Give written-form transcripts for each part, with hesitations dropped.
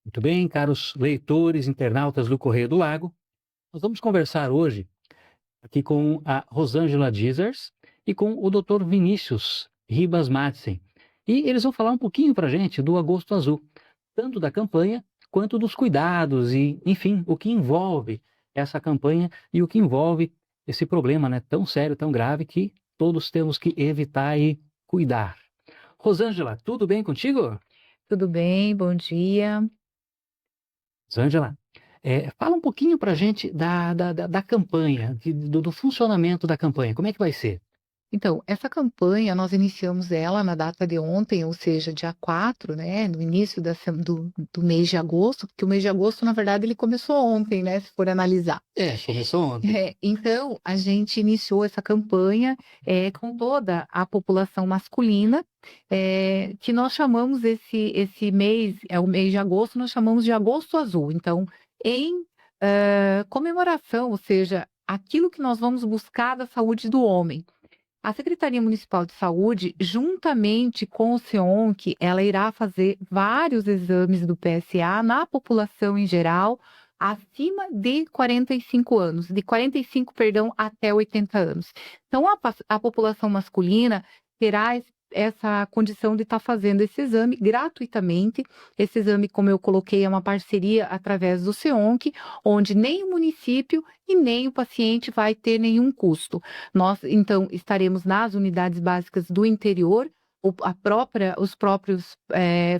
Muito bem, caros leitores, internautas do Correio do Lago, nós vamos conversar hoje aqui com a Rosângela Dizers e com o Dr. Vinícius Ribas Madsen. E eles vão falar um pouquinho para a gente do Agosto Azul, tanto da campanha quanto dos cuidados e, enfim, o que envolve essa campanha e o que envolve esse problema, né, tão sério, tão grave que todos temos que evitar e cuidar. Rosângela, tudo bem contigo? Tudo bem, bom dia. Rosângela, fala um pouquinho pra gente da campanha, do funcionamento da campanha, como é que vai ser? Então, essa campanha nós iniciamos ela na data de ontem, ou seja, dia 4, né, no início do mês de agosto, porque o mês de agosto, na verdade, ele começou ontem, né, se for analisar. Começou ontem. Então, a gente iniciou essa campanha com toda a população masculina, que nós chamamos esse mês, é o mês de agosto, nós chamamos de Agosto Azul. Então, em comemoração, ou seja, aquilo que nós vamos buscar da saúde do homem. A Secretaria Municipal de Saúde, juntamente com o SEONC, ela irá fazer vários exames do PSA na população em geral, acima de 45 anos, de 45, perdão, até 80 anos. Então, a população masculina terá essa condição de estar fazendo esse exame gratuitamente. Esse exame, como eu coloquei, é uma parceria através do SEONC, onde nem o município e nem o paciente vai ter nenhum custo. Nós, então, estaremos nas unidades básicas do interior, os próprios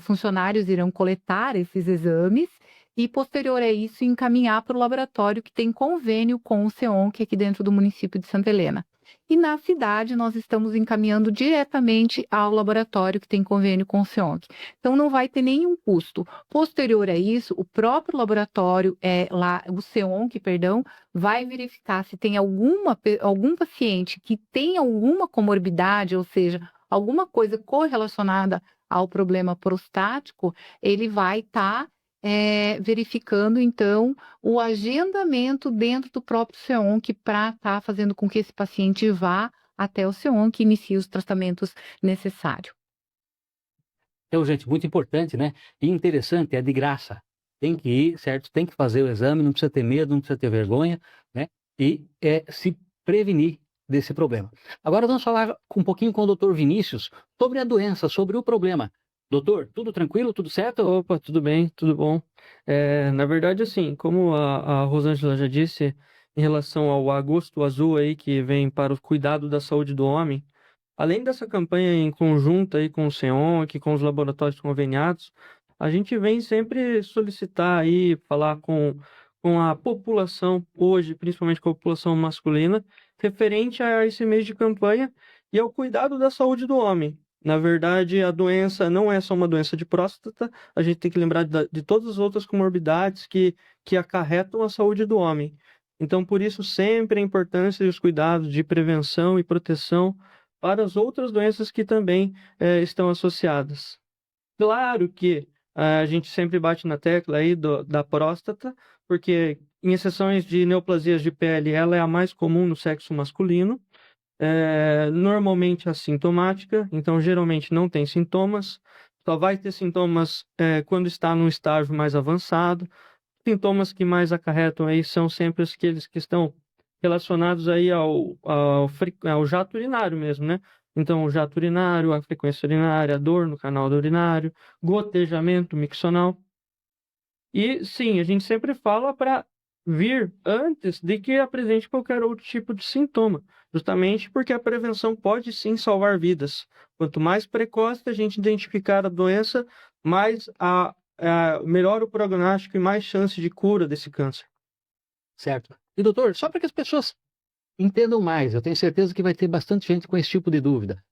funcionários irão coletar esses exames e, posterior a isso, encaminhar para o laboratório que tem convênio com o SEONC aqui dentro do município de Santa Helena. E na cidade, nós estamos encaminhando diretamente ao laboratório que tem convênio com o SEONC. Então, não vai ter nenhum custo. Posterior a isso, o próprio laboratório, o SEONC, perdão, vai verificar se tem algum paciente que tem alguma comorbidade, ou seja, alguma coisa correlacionada ao problema prostático, ele vai estar verificando, então, o agendamento dentro do próprio SEONC para estar fazendo com que esse paciente vá até o SEONC e inicie os tratamentos necessários. Então, gente, muito importante, né, e interessante, é de graça. Tem que ir, certo? Tem que fazer o exame, não precisa ter medo, não precisa ter vergonha, né, e, se prevenir desse problema. Agora vamos falar um pouquinho com o doutor Vinícius sobre a doença, sobre o problema. Doutor, tudo tranquilo, tudo certo? Opa, tudo bem, tudo bom. Na verdade, assim, como a Rosângela já disse, em relação ao Agosto Azul aí, que vem para o cuidado da saúde do homem, além dessa campanha em conjunto aí com o SEONC, com os laboratórios conveniados, a gente vem sempre solicitar aí, falar com a população hoje, principalmente com a população masculina, referente a esse mês de campanha e ao cuidado da saúde do homem. Na verdade, a doença não é só uma doença de próstata, a gente tem que lembrar de todas as outras comorbidades que acarretam a saúde do homem. Então, por isso, sempre a importância e os cuidados de prevenção e proteção para as outras doenças que também estão associadas. Claro que a gente sempre bate na tecla aí da próstata, porque em exceções de neoplasias de pele, ela é a mais comum no sexo masculino, normalmente assintomática, então geralmente não tem sintomas, só vai ter sintomas quando está num estágio mais avançado. Sintomas que mais acarretam aí são sempre aqueles que estão relacionados aí ao jato urinário mesmo, né? Então, o jato urinário, a frequência urinária, a dor no canal do urinário, gotejamento miccional. E sim, a gente sempre fala para vir antes de que apresente qualquer outro tipo de sintoma, justamente porque a prevenção pode sim salvar vidas. Quanto mais precoce a gente identificar a doença, mais melhor o prognóstico e mais chance de cura desse câncer. Certo. E doutor, só para que as pessoas entendam mais, eu tenho certeza que vai ter bastante gente com esse tipo de dúvida.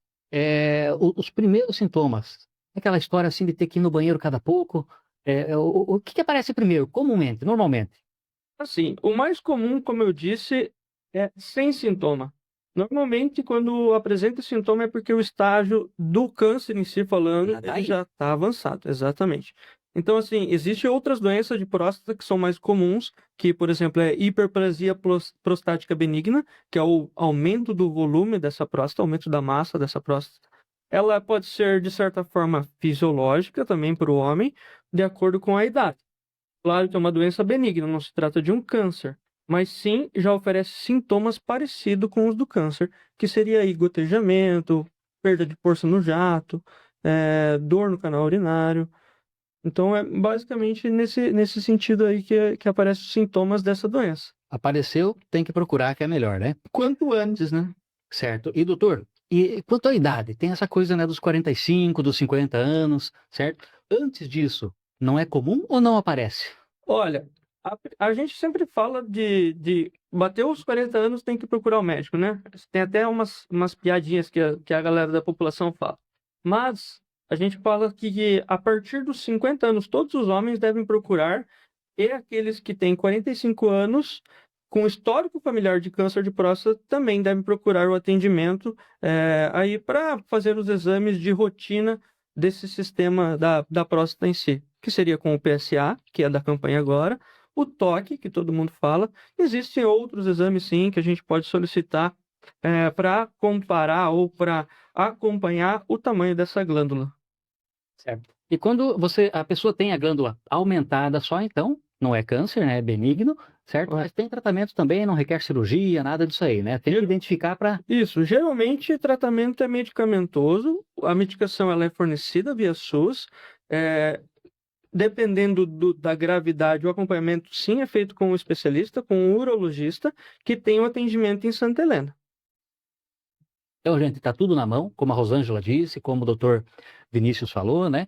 Os primeiros sintomas, aquela história assim de ter que ir no banheiro cada pouco, o que que aparece primeiro, comumente, normalmente? Assim, o mais comum, como eu disse, é sem sintoma. Normalmente, quando apresenta sintoma, é porque o estágio do câncer em si falando, Já tá ele aí. já está avançado, exatamente. Então, assim, existem outras doenças de próstata que são mais comuns, que, por exemplo, é hiperplasia prostática benigna, que é o aumento do volume dessa próstata, aumento da massa dessa próstata. Ela pode ser, de certa forma, fisiológica também para o homem, de acordo com a idade. Claro que é uma doença benigna, não se trata de um câncer, mas sim já oferece sintomas parecidos com os do câncer, que seria aí gotejamento, perda de força no jato, dor no canal urinário. Então é basicamente nesse sentido aí que aparecem os sintomas dessa doença. Apareceu, tem que procurar que é melhor, né? Quanto antes, né? Certo. E doutor, e quanto à idade? Tem essa coisa, né, dos 45, dos 50 anos, certo? Antes disso, não é comum ou não aparece? Olha, a gente sempre fala de bater os 40 anos tem que procurar o médico, né? Tem até umas piadinhas que a galera da população fala. Mas a gente fala que a partir dos 50 anos todos os homens devem procurar, e aqueles que têm 45 anos com histórico familiar de câncer de próstata também devem procurar o atendimento aí para fazer os exames de rotina desse sistema da próstata em si, que seria com o PSA, que é da campanha agora, o toque, que todo mundo fala. Existem outros exames, sim, que a gente pode solicitar para comparar ou para acompanhar o tamanho dessa glândula. Certo. E quando a pessoa tem a glândula aumentada só, então, não é câncer, né? É benigno, certo? Mas tem tratamento também, não requer cirurgia, nada disso aí, né? Tem que identificar para... Isso, geralmente tratamento é medicamentoso, a medicação ela é fornecida via SUS, dependendo da gravidade, o acompanhamento sim é feito com um especialista, com um urologista, que tem o atendimento em Santa Helena. Então, gente, tá tudo na mão, como a Rosângela disse, como o doutor Vinícius falou, né?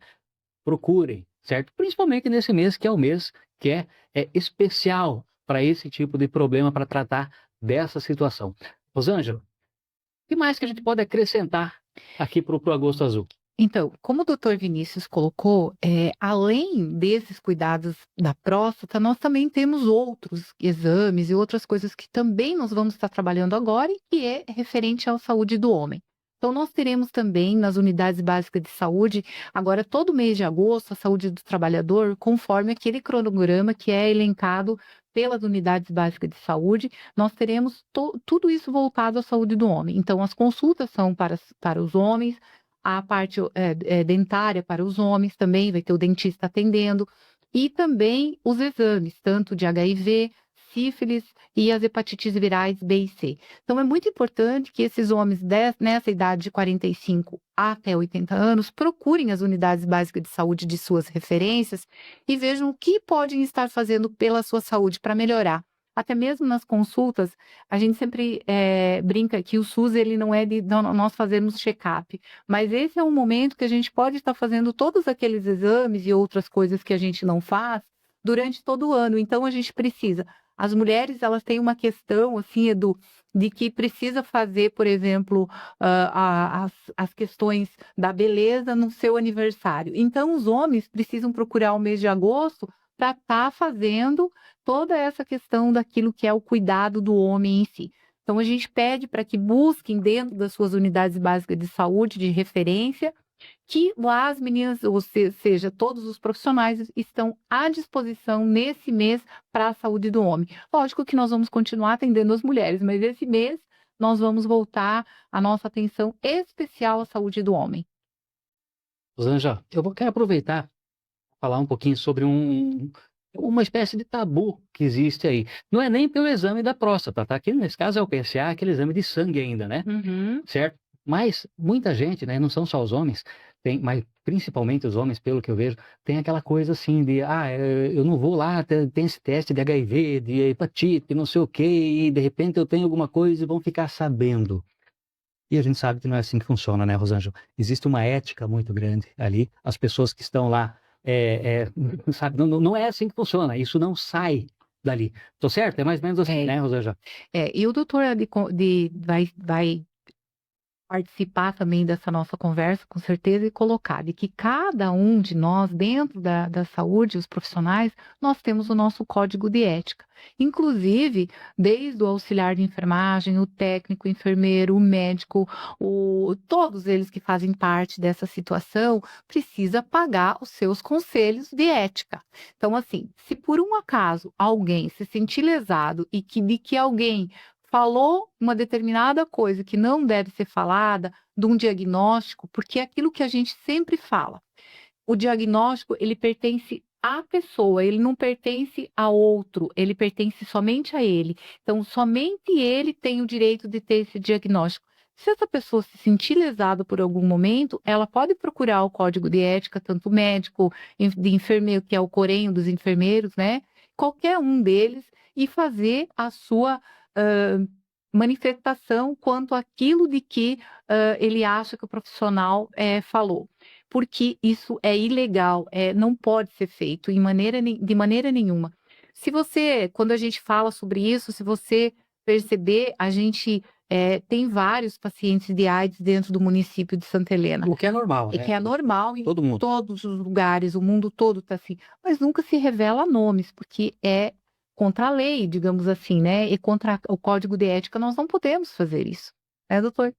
Procurem, certo? Principalmente nesse mês, que é o mês que é especial para esse tipo de problema, para tratar dessa situação. Rosângela, o que mais que a gente pode acrescentar aqui para o Agosto Azul? Então, como o doutor Vinícius colocou, além desses cuidados da próstata, nós também temos outros exames e outras coisas que também nós vamos estar trabalhando agora e que é referente à saúde do homem. Então, nós teremos também nas unidades básicas de saúde, agora todo mês de agosto, a saúde do trabalhador, conforme aquele cronograma que é elencado pelas unidades básicas de saúde, nós teremos tudo isso voltado à saúde do homem. Então, as consultas são para os homens, a parte dentária para os homens também, vai ter o dentista atendendo, e também os exames, tanto de HIV, sífilis e as hepatites virais B e C. Então, é muito importante que esses homens nessa idade de 45 até 80 anos procurem as unidades básicas de saúde de suas referências e vejam o que podem estar fazendo pela sua saúde para melhorar. Até mesmo nas consultas, a gente sempre brinca que o SUS ele não é de nós fazermos check-up, mas esse é um momento que a gente pode estar fazendo todos aqueles exames e outras coisas que a gente não faz durante todo o ano. Então, a gente precisa. As mulheres, elas têm uma questão, assim, Edu, de que precisa fazer, por exemplo, as questões da beleza no seu aniversário. Então, os homens precisam procurar o mês de agosto para estar fazendo toda essa questão daquilo que é o cuidado do homem em si. Então, a gente pede para que busquem dentro das suas unidades básicas de saúde, de referência, que lá as meninas, ou seja, todos os profissionais estão à disposição nesse mês para a saúde do homem. Lógico que nós vamos continuar atendendo as mulheres, mas esse mês nós vamos voltar a nossa atenção especial à saúde do homem. Rosângela, quero aproveitar falar um pouquinho sobre uma espécie de tabu que existe aí. Não é nem pelo exame da próstata, tá? Aqui nesse caso é o PSA, aquele exame de sangue ainda, né? Uhum. Certo? Mas muita gente, né, não são só os homens, mas principalmente os homens, pelo que eu vejo, tem aquela coisa assim de, eu não vou lá, tem esse teste de HIV, de hepatite, não sei o quê, e de repente eu tenho alguma coisa e vão ficar sabendo. E a gente sabe que não é assim que funciona, né, Rosângela? Existe uma ética muito grande ali. As pessoas que estão lá, sabe, não é assim que funciona. Isso não sai dali. Tô certo? É mais ou menos assim, né, Rosângela? E o doutor vai participar também dessa nossa conversa, com certeza, e colocar de que cada um de nós, dentro da saúde, os profissionais, nós temos o nosso código de ética. Inclusive, desde o auxiliar de enfermagem, o técnico, o enfermeiro, o médico, todos eles que fazem parte dessa situação, precisa pagar os seus conselhos de ética. Então, assim, se por um acaso alguém se sentir lesado e de que alguém falou uma determinada coisa que não deve ser falada, de um diagnóstico, porque é aquilo que a gente sempre fala. o diagnóstico, ele pertence à pessoa, ele não pertence a outro, ele pertence somente a ele. Então, somente ele tem o direito de ter esse diagnóstico. Se essa pessoa se sentir lesada por algum momento, ela pode procurar o código de ética, tanto médico, de enfermeiro, que é o Corém dos enfermeiros, né? Qualquer um deles, e fazer a sua manifestação quanto àquilo de que ele acha que o profissional falou. Porque isso é ilegal, não pode ser feito de maneira nenhuma. Se você, quando a gente fala sobre isso, se você perceber, a gente tem vários pacientes de AIDS dentro do município de Santa Helena. O que é normal, E né? que é normal em Todo mundo. todos os lugares, o mundo todo está assim. Mas nunca se revela nomes, porque é contra a lei, digamos assim, né? E contra o código de ética, nós não podemos fazer isso. Doutor?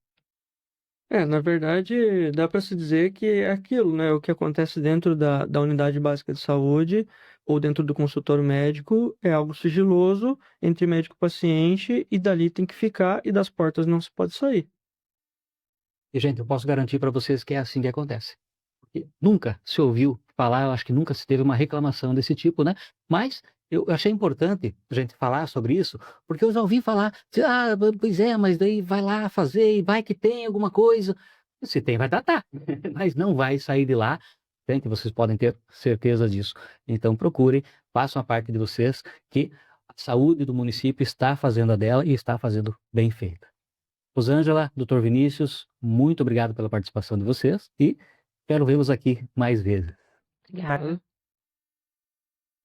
Na verdade, dá para se dizer que é aquilo, né? O que acontece dentro da unidade básica de saúde ou dentro do consultório médico é algo sigiloso entre médico e paciente e dali tem que ficar e das portas não se pode sair. E, gente, eu posso garantir para vocês que é assim que acontece. Porque nunca se ouviu falar, eu acho que nunca se teve uma reclamação desse tipo, né? Mas eu achei importante a gente falar sobre isso, porque eu já ouvi falar, pois é, mas daí vai lá fazer e vai que tem alguma coisa. Se tem, vai tratar, mas não vai sair de lá, gente, vocês podem ter certeza disso. Então procurem, façam a parte de vocês, que a saúde do município está fazendo a dela e está fazendo bem feita. Rosângela, Dr. Vinícius, muito obrigado pela participação de vocês e quero vê-los aqui mais vezes. Obrigada.